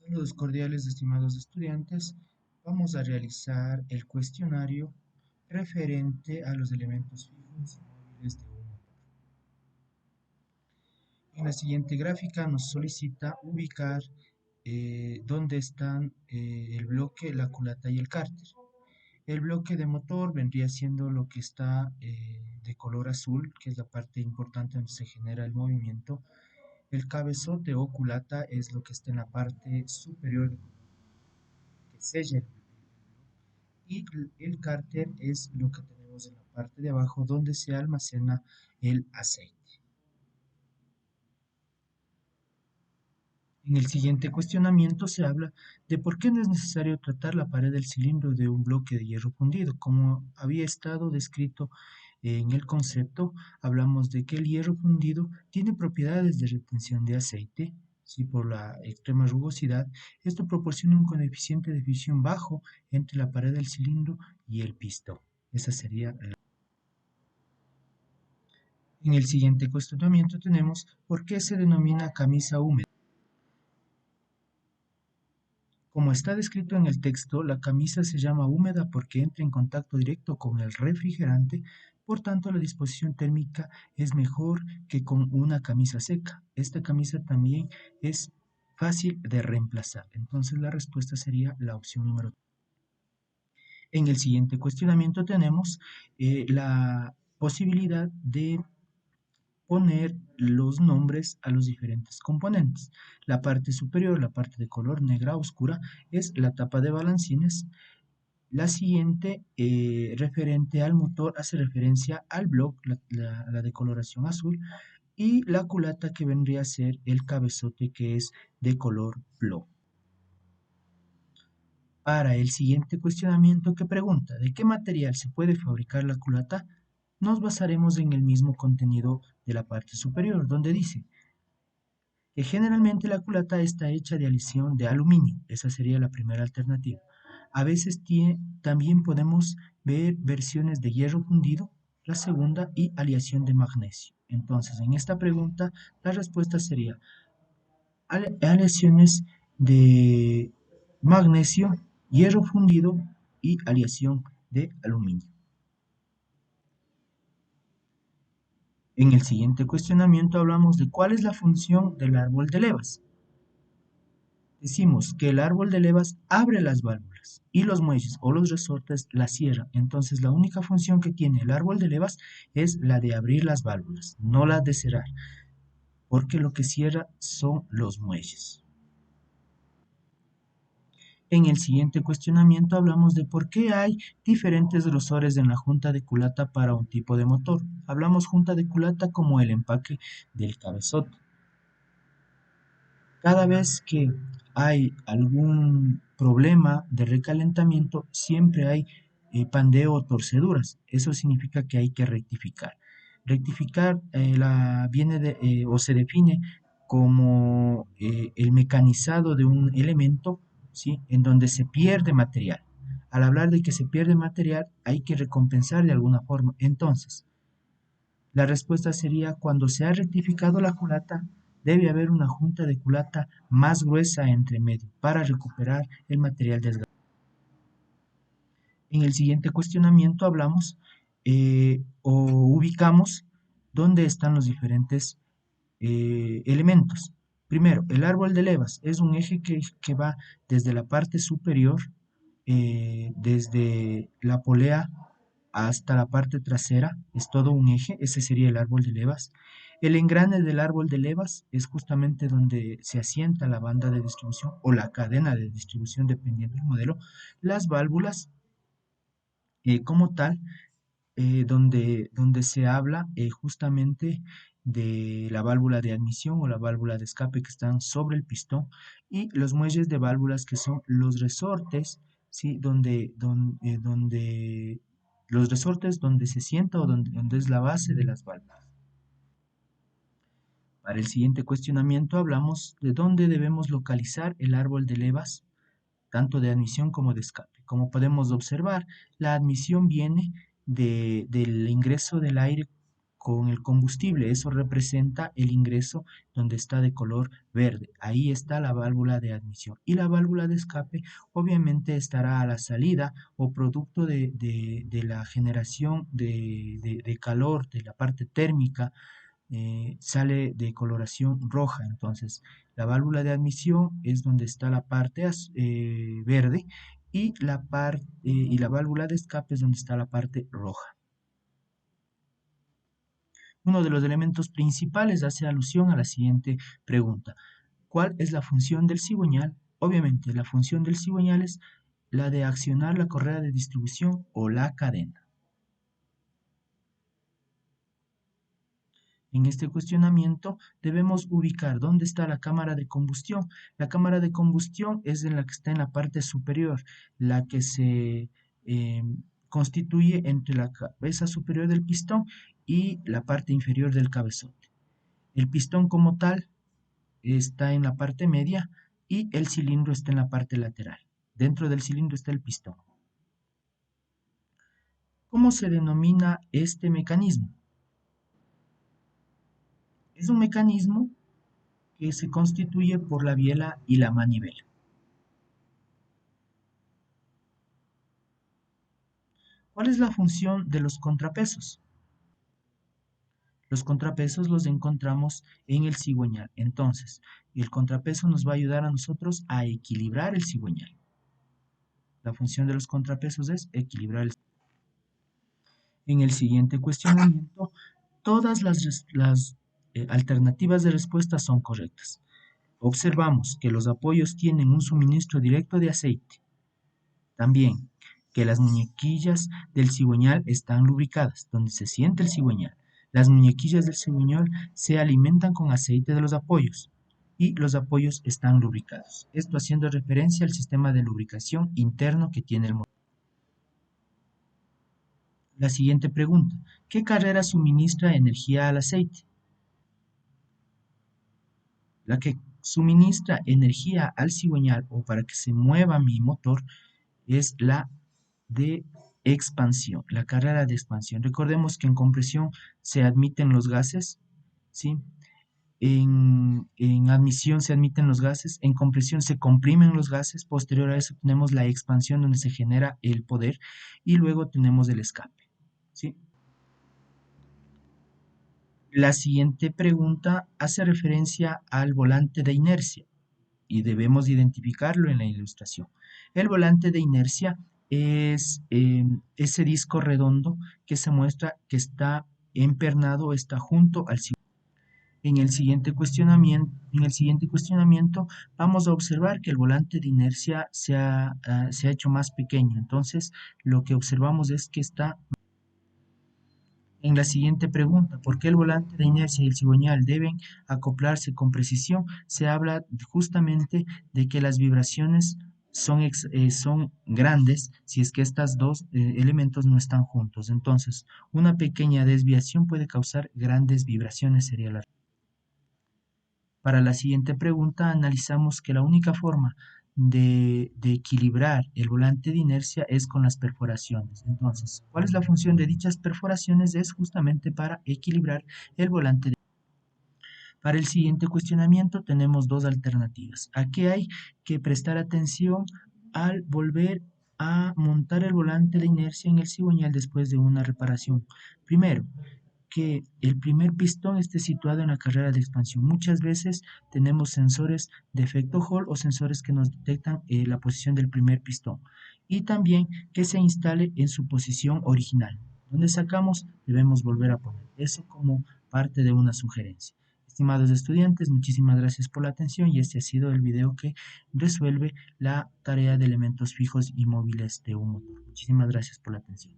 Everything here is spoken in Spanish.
Saludos cordiales, estimados estudiantes. Vamos a realizar el cuestionario referente a los elementos fijos y móviles de un motor. En la siguiente gráfica nos solicita ubicar dónde están el bloque, la culata y el cárter. El bloque de motor vendría siendo lo que está de color azul, que es la parte importante donde se genera el movimiento. El cabezote o culata es lo que está en la parte superior que sella y el cárter es lo que tenemos en la parte de abajo donde se almacena el aceite. En el siguiente cuestionamiento se habla de por qué no es necesario tratar la pared del cilindro de un bloque de hierro fundido. Como había estado descrito en el concepto, hablamos de que el hierro fundido tiene propiedades de retención de aceite, ¿sí? Por la extrema rugosidad. Esto proporciona un coeficiente de fisión bajo entre la pared del cilindro y el pistón. Esa sería la. En el siguiente cuestionamiento tenemos ¿por qué se denomina camisa húmeda? Como está descrito en el texto, la camisa se llama húmeda porque entra en contacto directo con el refrigerante, por tanto la disposición térmica es mejor que con una camisa seca. Esta camisa también es fácil de reemplazar, entonces la respuesta sería la opción número 3. En el siguiente cuestionamiento tenemos la posibilidad de poner los nombres a los diferentes componentes. La parte superior, la parte de color negra oscura, es la tapa de balancines. La siguiente, referente al motor, hace referencia al block, la decoloración azul, y la culata que vendría a ser el cabezote que es de color plomo. Para el siguiente cuestionamiento que pregunta ¿de qué material se puede fabricar la culata? Nos basaremos en el mismo contenido de la parte superior, donde dice que generalmente la culata está hecha de aleación de aluminio. Esa sería la primera alternativa. A veces también podemos ver versiones de hierro fundido, la segunda, y aleación de magnesio. Entonces, en esta pregunta, la respuesta sería aleaciones de magnesio, hierro fundido y aleación de aluminio. En el siguiente cuestionamiento hablamos de cuál es la función del árbol de levas. Decimos que el árbol de levas abre las válvulas y los muelles o los resortes las cierran. Entonces la única función que tiene el árbol de levas es la de abrir las válvulas, no la de cerrar, porque lo que cierra son los muelles. En el siguiente cuestionamiento hablamos de por qué hay diferentes grosores en la junta de culata para un tipo de motor. Hablamos junta de culata como el empaque del cabezote. Cada vez que hay algún problema de recalentamiento, siempre hay pandeo o torceduras. Eso significa que hay que rectificar. Rectificar viene o se define como el mecanizado de un elemento, ¿sí? En donde se pierde material. Al hablar de que se pierde material, hay que recompensar de alguna forma. Entonces, la respuesta sería cuando se ha rectificado la culata, debe haber una junta de culata más gruesa entre medio para recuperar el material desgastado. En el siguiente cuestionamiento hablamos o ubicamos dónde están los diferentes elementos. Primero, el árbol de levas es un eje que va desde la parte superior, desde la polea hasta la parte trasera, es todo un eje, ese sería el árbol de levas. El engrane del árbol de levas es justamente donde se asienta la banda de distribución o la cadena de distribución, dependiendo del modelo. Las válvulas, como tal, donde se habla justamente de la válvula de admisión o la válvula de escape que están sobre el pistón y los muelles de válvulas que son los resortes, ¿sí? Donde los resortes donde se sienta o donde es la base de las válvulas. Para el siguiente cuestionamiento hablamos de dónde debemos localizar el árbol de levas, tanto de admisión como de escape. Como podemos observar, la admisión viene del ingreso del aire con el combustible. Eso representa el ingreso donde está de color verde. Ahí está la válvula de admisión. Y la válvula de escape obviamente estará a la salida o producto de la generación de calor, de la parte térmica, sale de coloración roja. Entonces, la válvula de admisión es donde está la parte verde y la válvula de escape es donde está la parte roja. Uno de los elementos principales hace alusión a la siguiente pregunta. ¿Cuál es la función del cigüeñal? Obviamente, la función del cigüeñal es la de accionar la correa de distribución o la cadena. En este cuestionamiento debemos ubicar dónde está la cámara de combustión. La cámara de combustión es la que está en la parte superior, la que se constituye entre la cabeza superior del pistón y la parte inferior del cabezote. El pistón como tal está en la parte media y el cilindro está en la parte lateral. Dentro del cilindro está el pistón. ¿Cómo se denomina este mecanismo? Es un mecanismo que se constituye por la biela y la manivela. ¿Cuál es la función de los contrapesos? Los contrapesos los encontramos en el cigüeñal. Entonces, el contrapeso nos va a ayudar a nosotros a equilibrar el cigüeñal. La función de los contrapesos es equilibrar el cigüeñal. En el siguiente cuestionamiento, todas las alternativas de respuesta son correctas. Observamos que los apoyos tienen un suministro directo de aceite. También que las muñequillas del cigüeñal están lubricadas, donde se siente el cigüeñal. Las muñequillas del cigüeñal se alimentan con aceite de los apoyos y los apoyos están lubricados. Esto haciendo referencia al sistema de lubricación interno que tiene el motor. La siguiente pregunta: ¿qué carrera suministra energía al aceite? La que suministra energía al cigüeñal o para que se mueva mi motor es la de expansión, la carrera de expansión. Recordemos que en compresión se admiten los gases, ¿sí? En admisión se admiten los gases, en compresión se comprimen los gases, posterior a eso tenemos la expansión donde se genera el poder y luego tenemos el escape, ¿sí? La siguiente pregunta hace referencia al volante de inercia y debemos identificarlo en la ilustración. El volante de inercia es ese disco redondo que se muestra que está empernado, está junto al cigüeñal. En el siguiente cuestionamiento vamos a observar que el volante de inercia se ha hecho más pequeño. Entonces, lo que observamos es que está en la siguiente pregunta: ¿por qué el volante de inercia y el cigüeñal deben acoplarse con precisión? Se habla justamente de que las vibraciones son grandes si es que estos dos elementos no están juntos. Entonces, una pequeña desviación puede causar grandes vibraciones, sería la. Para la siguiente pregunta analizamos que la única forma de equilibrar el volante de inercia es con las perforaciones. Entonces, ¿cuál es la función de dichas perforaciones? Es justamente para equilibrar el volante de inercia. Para el siguiente cuestionamiento tenemos dos alternativas. Aquí hay que prestar atención al volver a montar el volante de inercia en el cigüeñal después de una reparación. Primero, que el primer pistón esté situado en la carrera de expansión. Muchas veces tenemos sensores de efecto Hall o sensores que nos detectan la posición del primer pistón. Y también que se instale en su posición original. Donde sacamos, debemos volver a poner. Eso como parte de una sugerencia. Estimados estudiantes, muchísimas gracias por la atención y este ha sido el video que resuelve la tarea de elementos fijos y móviles de un motor. Muchísimas gracias por la atención.